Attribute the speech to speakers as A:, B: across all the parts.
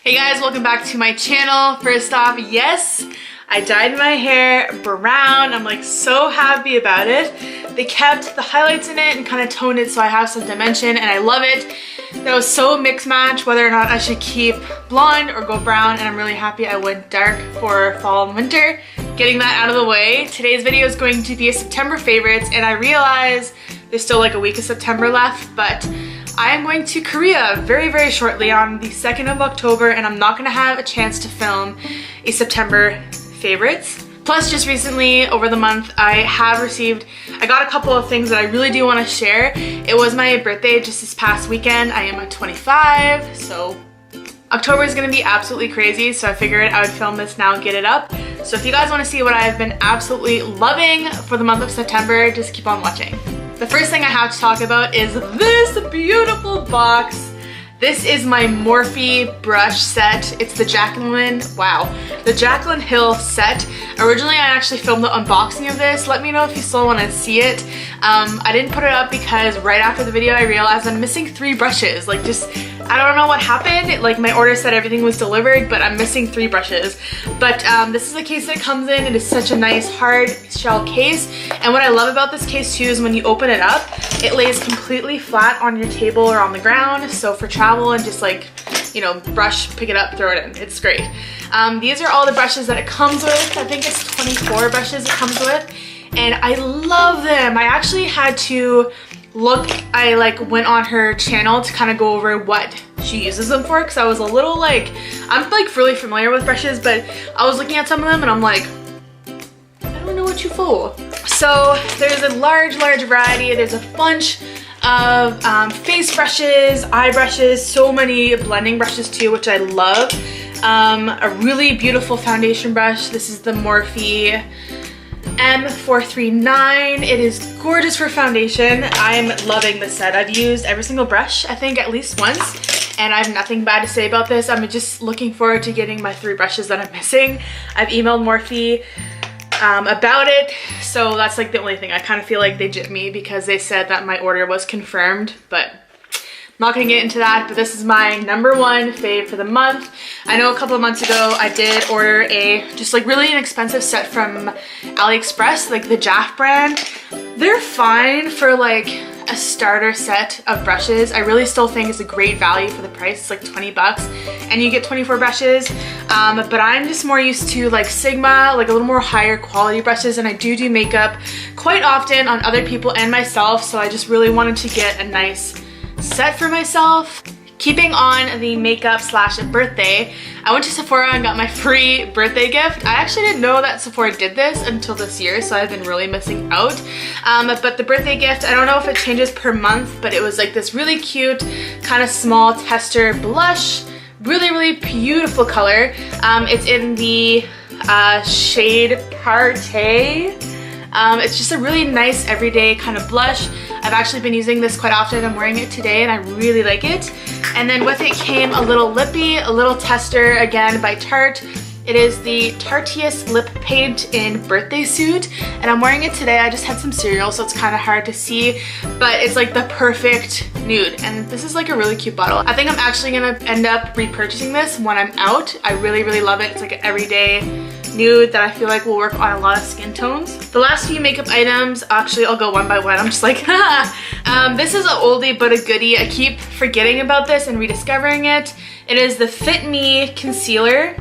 A: Hey guys, welcome back to my channel. First off, yes, I dyed my hair brown. I'm like so happy about it. They kept the highlights in it and kind of toned it so I have some dimension and I love it. That was so mix match whether or not I should keep blonde or go brown, and I'm really happy I went dark for fall and winter. Getting that out of the way, today's video is going to be a September favorites, and I realize there's still like a week of September left, but I am going to Korea very shortly on the 2nd of October, and I'm not gonna have a chance to film a September favorites. Plus, just recently over the month, I got a couple of things that I really do want to share. It was my birthday just this past weekend. I am 25, so October is gonna be absolutely crazy, so I figured I would film this now and get it up. So if you guys want to see what I've been absolutely loving for the month of September, just keep on watching. The first thing I have to talk about is this beautiful box. This is my Morphe brush set. It's the Jaclyn Hill set. Originally, I actually filmed the unboxing of this. Let me know if you still want to see it. I didn't put it up because right after the video, I realized I'm missing 3 brushes. Like I don't know what happened. Like my order said everything was delivered, but I'm missing 3 brushes. But this is the case that it comes in. It is such a nice hard shell case. And what I love about this case too is when you open it up, it lays completely flat on your table or on the ground. So for travel and just like, you know, brush, pick it up, throw it in. It's great. These are all the brushes that it comes with. I think it's 24 brushes it comes with. And I love them. I actually had to I went on her channel to kind of go over what she uses them for, because I was a little like, I'm like really familiar with brushes, but I was looking at some of them and I'm like, I don't know what you for. So there's a large variety. There's a bunch of face brushes, eye brushes, so many blending brushes too, which I love. A really beautiful foundation brush. This is the Morphe M439. It is gorgeous for foundation. I'm loving this set. I've used every single brush, I think at least once, and I have nothing bad to say about this. I'm just looking forward to getting my 3 brushes that I'm missing. I've emailed Morphe about it, so that's like the only thing. I kind of feel like they gypped me because they said that my order was confirmed, but I'm not gonna get into that. But this is my #1 fave for the month. I know a couple of months ago I did order a just like really inexpensive set from AliExpress, like the Jaff brand. They're fine for like a starter set of brushes. I really still think it's a great value for the price. It's like 20 bucks and you get 24 brushes. But I'm just more used to like Sigma, like a little more higher quality brushes, and I do makeup quite often on other people and myself, so I just really wanted to get a nice set for myself. Keeping on the makeup slash birthday, I went to Sephora and got my free birthday gift. I actually didn't know that Sephora did this until this year, so I've been really missing out. But the birthday gift, I don't know if it changes per month, but it was like this really cute kind of small tester blush. Really beautiful color. It's in the shade Party. It's just a really nice everyday kind of blush. I've actually been using this quite often. I'm wearing it today and I really like it. And then with it came a little lippy, a little tester, again by Tarte. It is the Tarteist Lip Paint in Birthday Suit, and I'm wearing it today. I just had some cereal, so it's kind of hard to see, but it's like the perfect nude, and this is like a really cute bottle. I think I'm actually gonna end up repurchasing this when I'm out. I really love it. It's like an everyday nude that I feel like will work on a lot of skin tones. The last few makeup items, actually I'll go one by one. I'm just like, this is an oldie but a goodie. I keep forgetting about this and rediscovering it. It is the Fit Me concealer.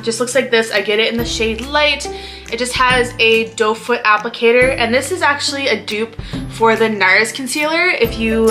A: Just looks like this. I get it in the shade Light. It just has a doe foot applicator, and this is actually a dupe for the NARS concealer. If you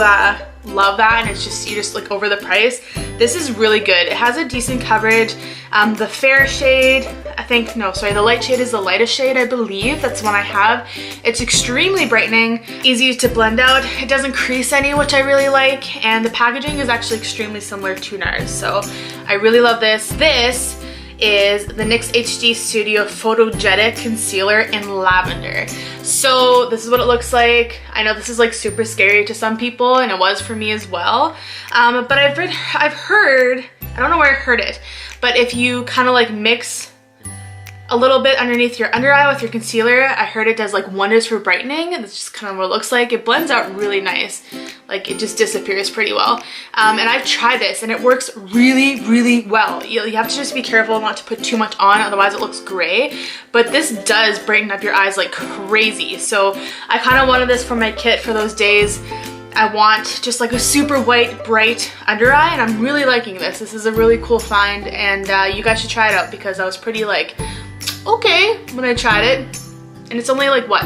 A: love that and it's just, you just look over the price, this is really good. It has a decent coverage. The fair shade, the light shade is the lightest shade, I believe. That's the one I have. It's extremely brightening, easy to blend out. It doesn't crease any, which I really like, and the packaging is actually extremely similar to NARS, so I really love this. This is the NYX HD Studio Photogenic Concealer in Lavender. So this is what it looks like. I know this is like super scary to some people, and it was for me as well. But I've heard, I don't know where I heard it, but if you kind of like mix a little bit underneath your under eye with your concealer. I heard it does like wonders for brightening. That's just kind of what it looks like. It blends out really nice. Like it just disappears pretty well. And I've tried this and it works really, really well. You have to just be careful not to put too much on, otherwise it looks gray. But this does brighten up your eyes like crazy. So I kind of wanted this for my kit for those days I want just like a super white, bright under eye, and I'm really liking this. This is a really cool find, and you guys should try it out because I was pretty like, okay, when I tried it. And it's only like, what,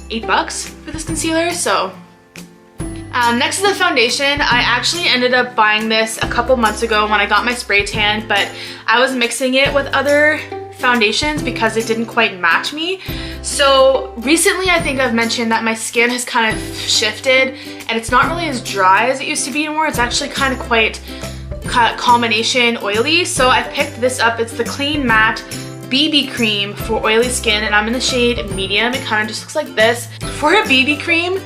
A: $8 for this concealer, so. Next is the foundation. I actually ended up buying this a couple months ago when I got my spray tan, but I was mixing it with other foundations because it didn't quite match me. So recently I think I've mentioned that my skin has kind of shifted and it's not really as dry as it used to be anymore. It's actually kind of quite combination oily. So I picked this up. It's the Clean Matte BB cream for oily skin, and I'm in the shade medium. It kind of just looks like this. For a BB cream,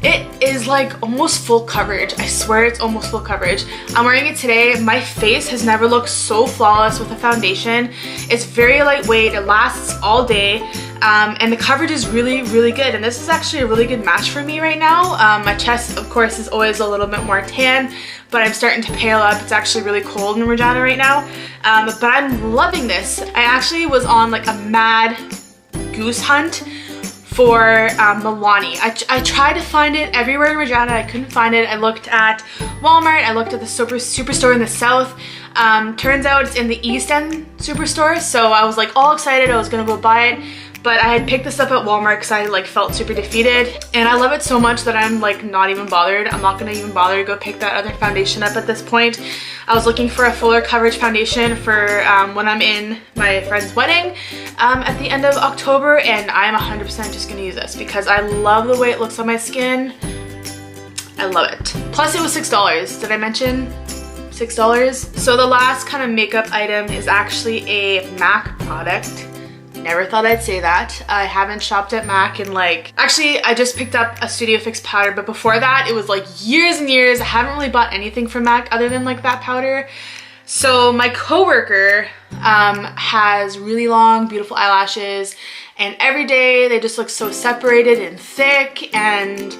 A: it is like almost full coverage. I swear it's almost full coverage. I'm wearing it today. My face has never looked so flawless with a foundation. It's very lightweight, it lasts all day, and the coverage is really, really good. And this is actually a really good match for me right now. My chest, of course, is always a little bit more tan, but I'm starting to pale up. It's actually really cold in Regina right now, but I'm loving this. I actually was on like a mad goose hunt for Milani. I tried to find it everywhere in Regina. I couldn't find it. I looked at Walmart. I looked at the Superstore in the south. Turns out it's in the East End Superstore. So I was like all excited. I was gonna go buy it. But I had picked this up at Walmart because I like felt super defeated. And I love it so much that I'm like not even bothered. I'm not gonna even bother to go pick that other foundation up at this point. I was looking for a fuller coverage foundation for when I'm in my friend's wedding at the end of October, and I'm 100% just gonna use this because I love the way it looks on my skin. I love it. Plus it was $6. Did I mention $6? So the last kind of makeup item is actually a MAC product. Never thought I'd say that. I haven't shopped at MAC in like, actually I just picked up a Studio Fix powder, but before that it was like years and years. I haven't really bought anything from MAC other than like that powder. So my coworker has really long, beautiful eyelashes, and every day they just look so separated and thick and,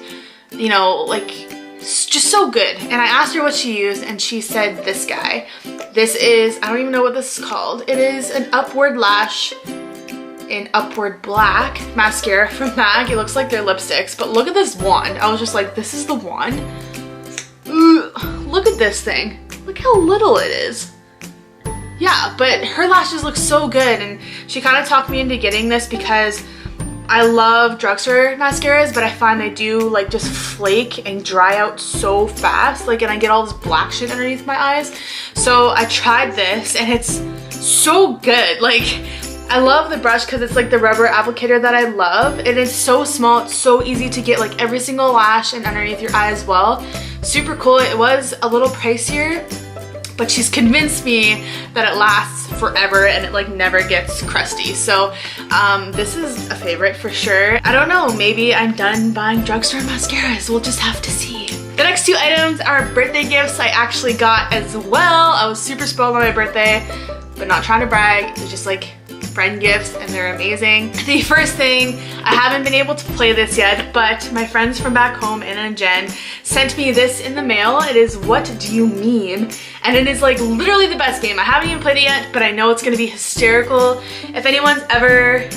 A: you know, like just so good. And I asked her what she used and she said this guy. This is, I don't even know what this is called. It is an Upward Lash in Upward Black mascara from MAC. It looks like they're lipsticks, but look at this wand. I was just like, this is the wand? Ooh, look at this thing. Look how little it is. Yeah, but her lashes look so good, and she kind of talked me into getting this because I love drugstore mascaras, but I find they do like just flake and dry out so fast, like, and I get all this black shit underneath my eyes. So I tried this and it's so good. Like, I love the brush because it's like the rubber applicator that I love, and it's so small, it's so easy to get like every single lash and underneath your eye as well. Super cool. It was a little pricier, but she's convinced me that it lasts forever and it like never gets crusty. So this is a favorite for sure. I don't know, maybe I'm done buying drugstore mascaras. We'll just have to see. The next two items are birthday gifts I actually got as well. I was super spoiled on my birthday, but not trying to brag. It's just like friend gifts and they're amazing. The first thing, I haven't been able to play this yet, but my friends from back home, Anna and Jen, sent me this in the mail. It is What Do You Mean? And it is like literally the best game. I haven't even played it yet, but I know it's gonna be hysterical. If anyone's ever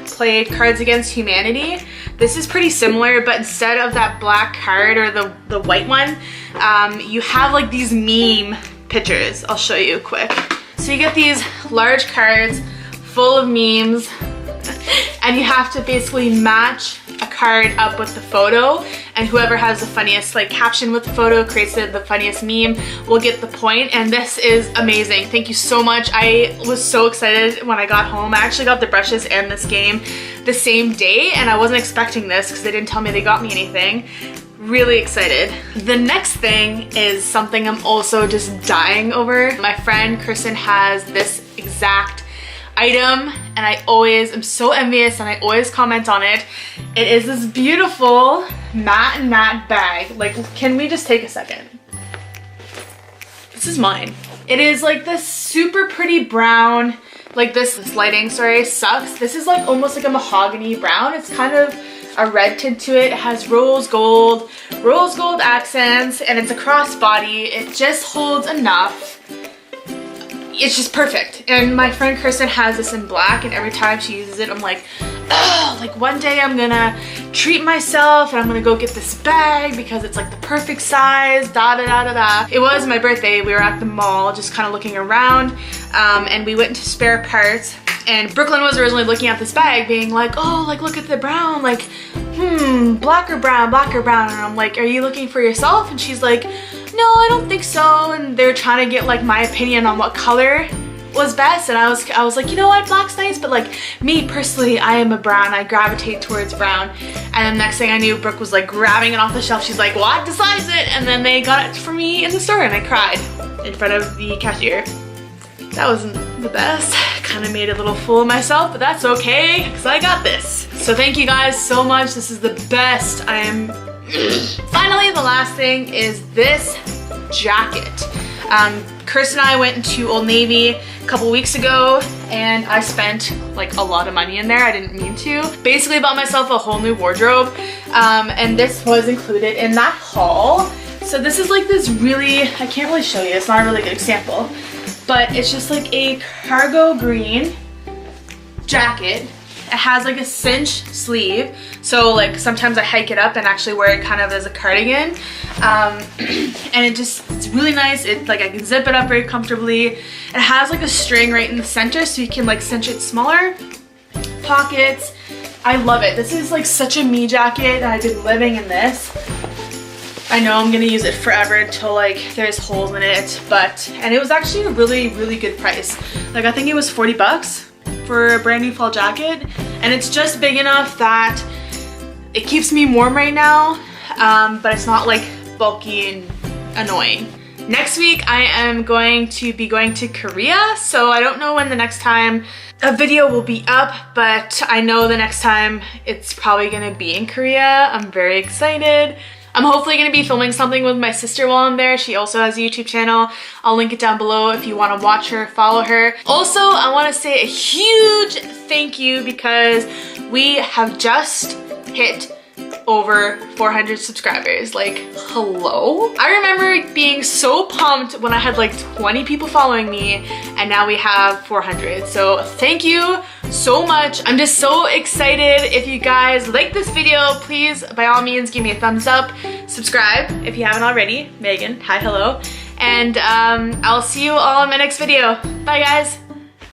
A: played Cards Against Humanity, this is pretty similar, but instead of that black card or the white one, you have like these meme pictures. I'll show you quick. So you get these large cards full of memes, and you have to basically match a card up with the photo, and whoever has the funniest like caption with the photo creates the funniest meme will get the point. And this is amazing. Thank you so much. I was so excited when I got home. I actually got the brushes and this game the same day, and I wasn't expecting this because they didn't tell me they got me anything. Really excited. The next thing is something I'm also just dying over. My friend Kristen has this exact item, and I always am so envious and I always comment on it. It is this beautiful matte bag. Like, can we just take a second? This is mine. It is like this super pretty brown Like this lighting, sorry, sucks. This is like almost like a mahogany brown. It's kind of a red tint to it. It has rose gold accents, and it's a crossbody. It just holds enough. It's just perfect. And my friend Kristen has this in black, and every time she uses it, I'm like, oh, like one day I'm gonna treat myself and I'm gonna go get this bag because it's like the perfect size, da da da da da. It was my birthday. We were at the mall just kind of looking around, and we went into spare parts, and Brooklyn was originally looking at this bag being like, oh, like look at the brown, like black or brown, and I'm like, are you looking for yourself? And she's like, no, I don't think so. And they were trying to get like my opinion on what color was best, and I was like, you know what, black's nice, but like me personally, I am a brown. I gravitate towards brown. And then next thing I knew, Brooke was like grabbing it off the shelf. She's like, what decides it? And then they got it for me in the store, and I cried in front of the cashier. That wasn't the best. Kind of made a little fool of myself, but that's okay because I got this. So thank you guys so much. This is the best. I am. Finally, the last thing is this jacket. Chris and I went into Old Navy a couple weeks ago, and I spent like a lot of money in there. I didn't mean to. Basically bought myself a whole new wardrobe, and this was included in that haul. So this is like this really, I can't really show you, it's not a really good example, but it's just like a cargo green jacket. It has like a cinch sleeve, so like sometimes I hike it up and actually wear it kind of as a cardigan, and it's really nice. It like I can zip it up very comfortably. It has like a string right in the center, so you can like cinch it smaller. Pockets, I love it. This is like such a me jacket, and I've been living in this. I know I'm gonna use it forever until like there's holes in it, and it was actually a really good price. Like I think it was 40 bucks for a brand new fall jacket, and it's just big enough that it keeps me warm right now, but it's not like bulky and annoying. Next week I am going to be going to Korea, so I don't know when the next time a video will be up, but I know the next time it's probably gonna be in Korea. I'm very excited. I'm hopefully going to be filming something with my sister while I'm there. She also has a YouTube channel. I'll link it down below if you want to watch her, follow her. Also, I want to say a huge thank you because we have just hit over 400 subscribers. Like, hello? I remember being so pumped when I had like 20 people following me, and now we have 400. So thank you so much. I'm just so excited. If you guys like this video, please by all means give me a thumbs up, subscribe if you haven't already. Megan, hi, hello, and I'll see you all in my next video. Bye guys.